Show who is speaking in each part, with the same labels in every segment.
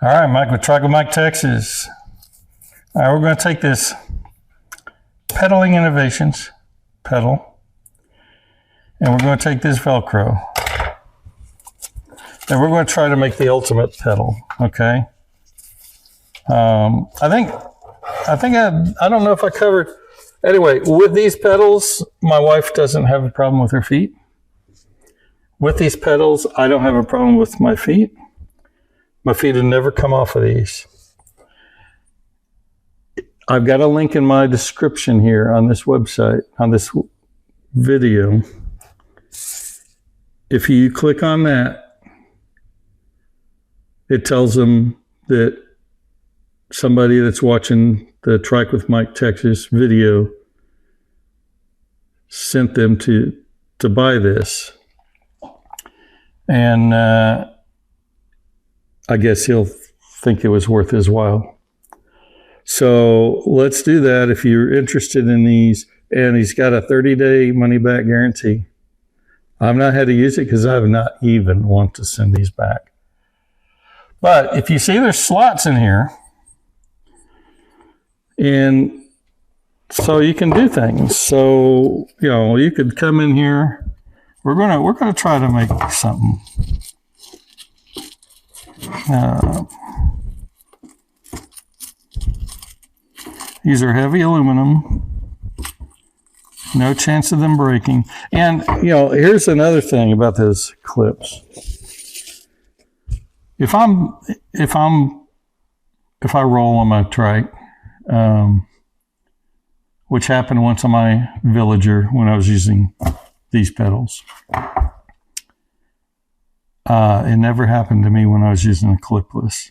Speaker 1: All right, Mike with Trike with Mike, Texas. All right, we're going to take this Pedaling Innovations pedal, and we're going to take this Velcro, and we're going to try to make the ultimate pedal. Okay. I don't know if I covered. Anyway, with these pedals, my wife doesn't have a problem with her feet. With these pedals, I don't have a problem with my feet. My feet have never come off of these. I've got a link in my description here on this website, on this video. If you click on that, it tells them that somebody that's watching the Trike with Mike Texas video sent them to buy this. And I guess he'll think it was worth his while. So let's do that if you're interested in these. And he's got a 30-day money-back guarantee. I've not had to use it because I have not even want to send these back. But if you see there's slots in here, and so you can do things. So, you know, you could come in here. We're gonna try to make something. These are heavy aluminum. No chance of them breaking. And, you know, here's another thing about those clips. If I roll on my trike, which happened once on my Villager when I was using these pedals. It never happened to me when I was using a clipless.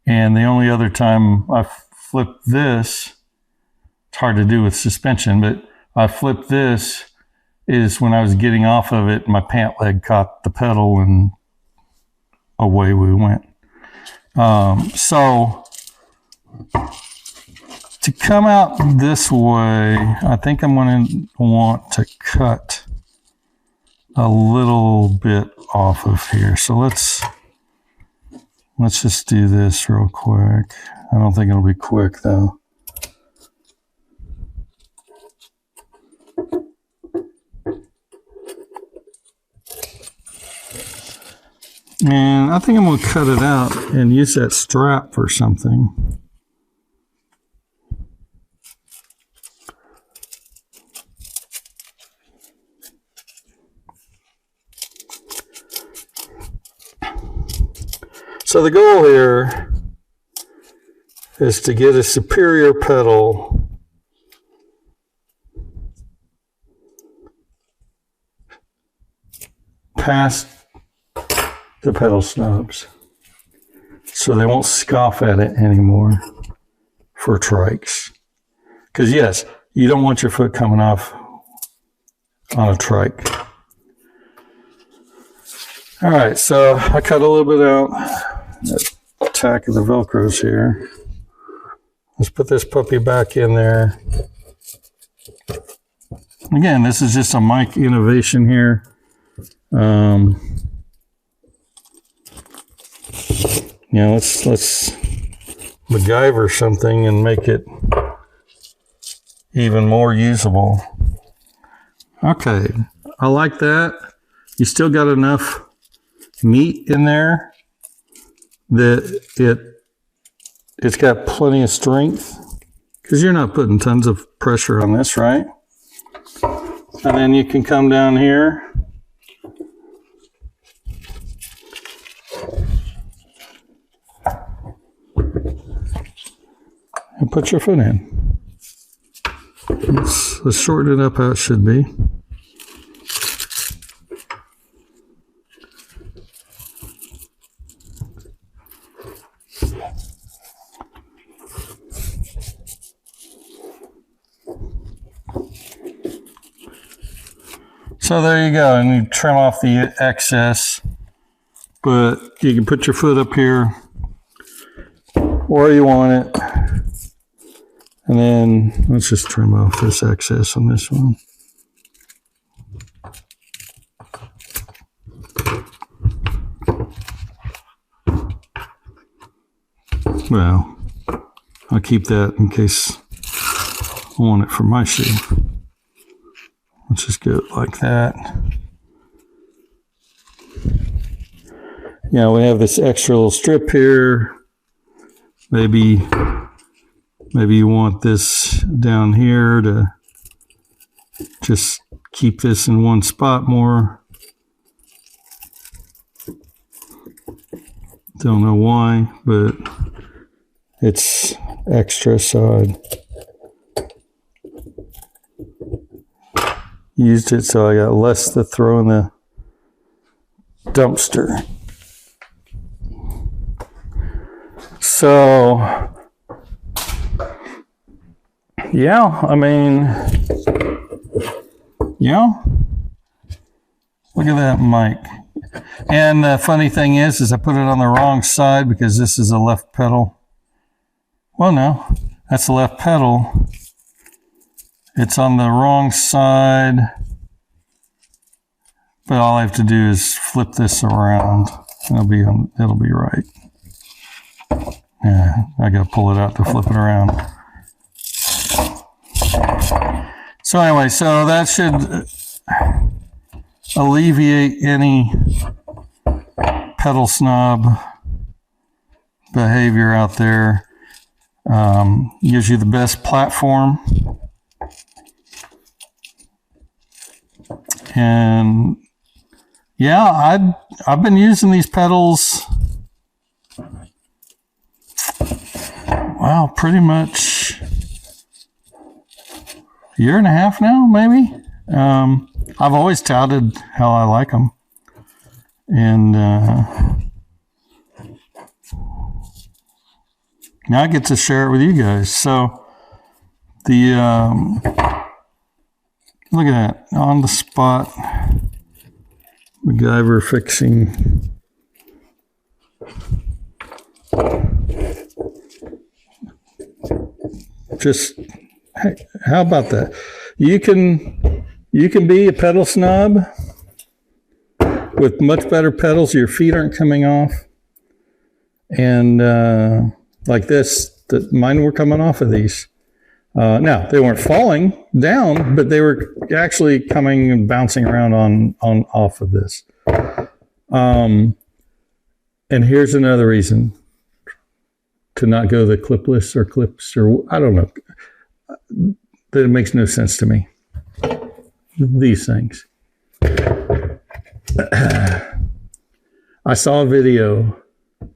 Speaker 1: And the only other time I flipped this, it's hard to do with suspension, but I flipped this is when I was getting off of it, my pant leg caught the pedal and away we went. So to come out this way, I think I'm going to want to cut a little bit off of here. So let's just do this real quick. I don't think it'll be quick though. And I think I'm going to cut it out and use that strap for something. So the goal here is to get a superior pedal past the pedal snobs, so they won't scoff at it anymore for trikes. Because yes, you don't want your foot coming off on a trike. All right, so I cut a little bit out. That tack of the Velcros here. Let's put this puppy back in there. Again, this is just a Mike innovation here. You know, let's MacGyver something and make it even more usable. Okay, I like that. You still got enough meat in there that it's got plenty of strength, because you're not putting tons of pressure on this, right? And then you can come down here and put your foot in. Let's shorten it up how it should be. So there you go, and you trim off the excess, but you can put your foot up here where you want it, and then let's just trim off this excess on this one. Well, I'll keep that in case I want it for my shoe. Let's just go like that. Yeah, we have this extra little strip here. Maybe you want this down here to just keep this in one spot more. Don't know why, but it's extra, so I used it so I got less to throw in the dumpster. So, yeah, I mean, yeah, look at that mic. And the funny thing is I put it on the wrong side because this is a left pedal. Well, no, that's the left pedal. It's on the wrong side, but all I have to do is flip this around. It'll be right. Yeah, I gotta pull it out to flip it around. So anyway, so that should alleviate any pedal snob behavior out there. Gives you the best platform. And yeah, I've been using these pedals, wow, pretty much a year and a half now, maybe. I've always touted how I like them, and now I get to share it with you guys. So the look at that, on the spot, MacGyver fixing. Just, hey, how about that? You can be a pedal snob with much better pedals. Your feet aren't coming off, and like this, mine were coming off of these. Now they weren't falling down, but they were actually coming and bouncing around on off of this. And here's another reason to not go the clipless or clips, or I don't know. That it makes no sense to me. These things. I saw a video, a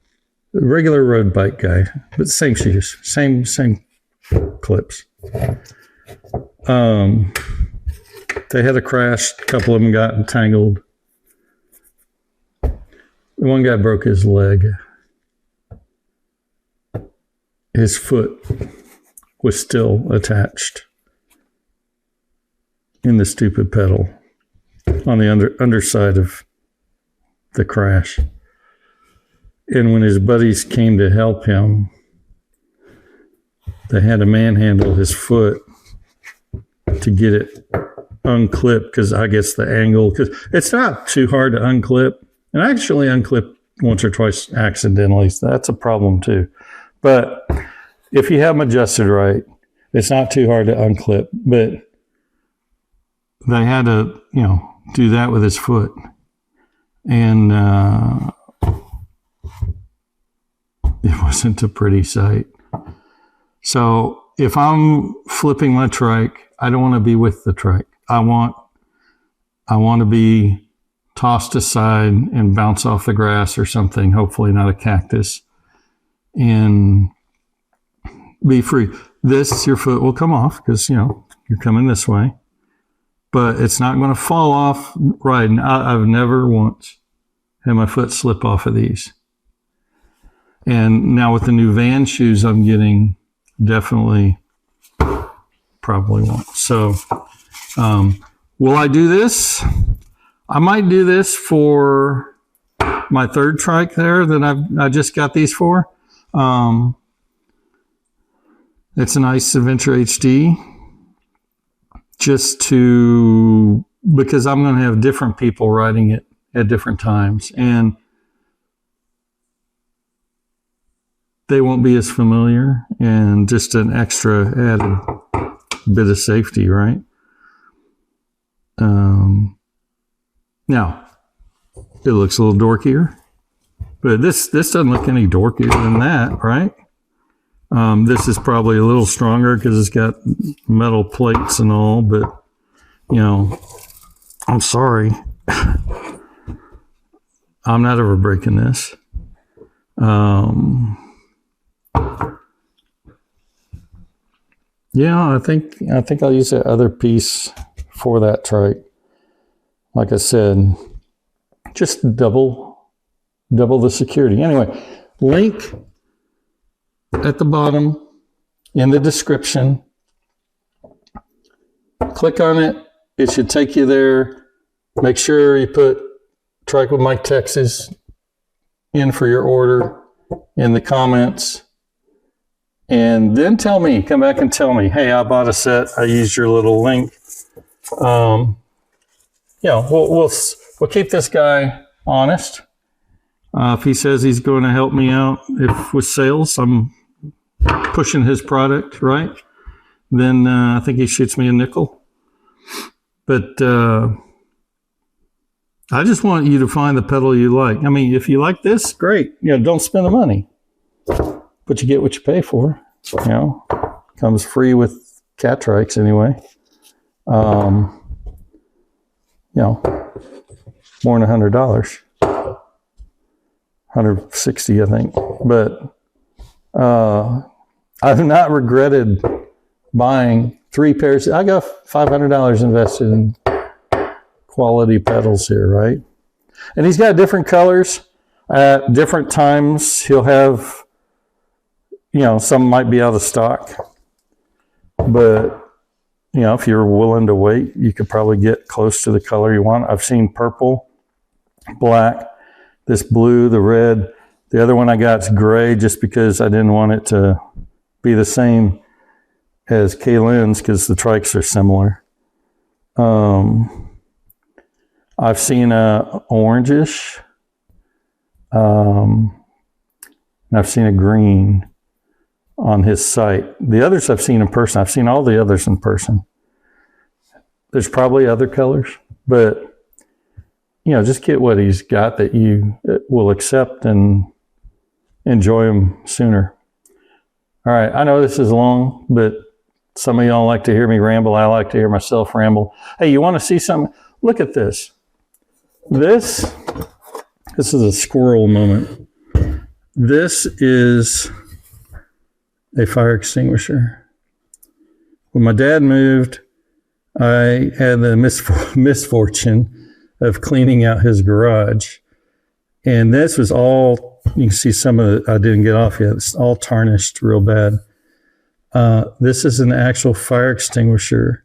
Speaker 1: regular road bike guy, but same shoes, same clips. They had a crash. A couple of them got entangled. One guy broke his leg. His foot was still attached in the stupid pedal on the underside of the crash. And when his buddies came to help him, they had to manhandle his foot to get it unclipped, because I guess the angle, because it's not too hard to unclip. And I actually unclipped once or twice accidentally, so that's a problem too. But if you have them adjusted right, it's not too hard to unclip. But they had to, do that with his foot. And it wasn't a pretty sight. So if I'm flipping my trike, I don't want to be with the trike. I want to be tossed aside and bounce off the grass or something, hopefully not a cactus, and be free. Your foot will come off because, you're coming this way, but it's not going to fall off riding. I've never once had my foot slip off of these. And now with the new Van shoes I'm getting, definitely probably won't. So will I do this? I might do this for my third trike there that I just got these for. It's an Ice Adventure HD, because I'm going to have different people riding it at different times. And they won't be as familiar, and just an extra added bit of safety, right? Now, it looks a little dorkier, but this doesn't look any dorkier than that, right? This is probably a little stronger because it's got metal plates and all, but, you know, I'm sorry. I'm not ever breaking this. Yeah, I think I'll use that other piece for that trike. Like I said, just double the security. Anyway, link at the bottom in the description. Click on it. It should take you there. Make sure you put Trike with Mike, Texas in for your order in the comments. And then come back and tell me, hey, I bought a set. I used your little link. Yeah, we'll keep this guy honest. If he says he's going to help me out with sales, I'm pushing his product, right? Then I think he shoots me a nickel. But I just want you to find the pedal you like. I mean, if you like this, great. You know, don't spend the money. But you get what you pay for. You know, comes free with cat trikes anyway. You know, more than $100, $160, I think. But I've not regretted buying 3 pairs. I got $500 invested in quality pedals here, right? And he's got different colors at different times. He'll have, you know, some might be out of stock, but you know, if you're willing to wait, you could probably get close to the color you want. I've seen purple, black, this blue, the red. The other one I got's gray just because I didn't want it to be the same as Kaylin's because the trikes are similar. I've seen a orangish, and I've seen a green on his site. The others I've seen in person. I've seen all the others in person. There's probably other colors, but you know, just get what he's got that you will accept and enjoy him sooner. All right, I know this is long, but some of y'all like to hear me ramble. I like to hear myself ramble. Hey, you want to see something? Look at this. This is a squirrel moment. This is a fire extinguisher. When my dad moved, I had the misfortune of cleaning out his garage. And this was all, you can see some of it I didn't get off yet. It's all tarnished real bad. This is an actual fire extinguisher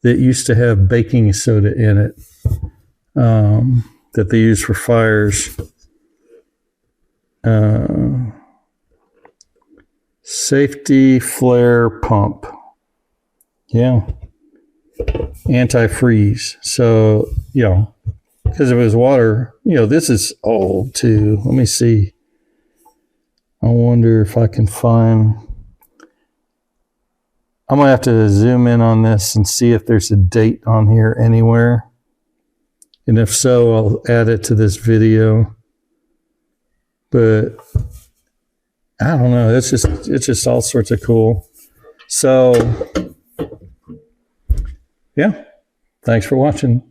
Speaker 1: that used to have baking soda in it, that they use for fires. Safety flare pump. Yeah. Anti-freeze. So, you know, because if it was water, you know, this is old too. Let me see. I wonder if I can find. I'm going to have to zoom in on this and see if there's a date on here anywhere. And if so, I'll add it to this video. But I don't know. It's just all sorts of cool. So, yeah. Thanks for watching.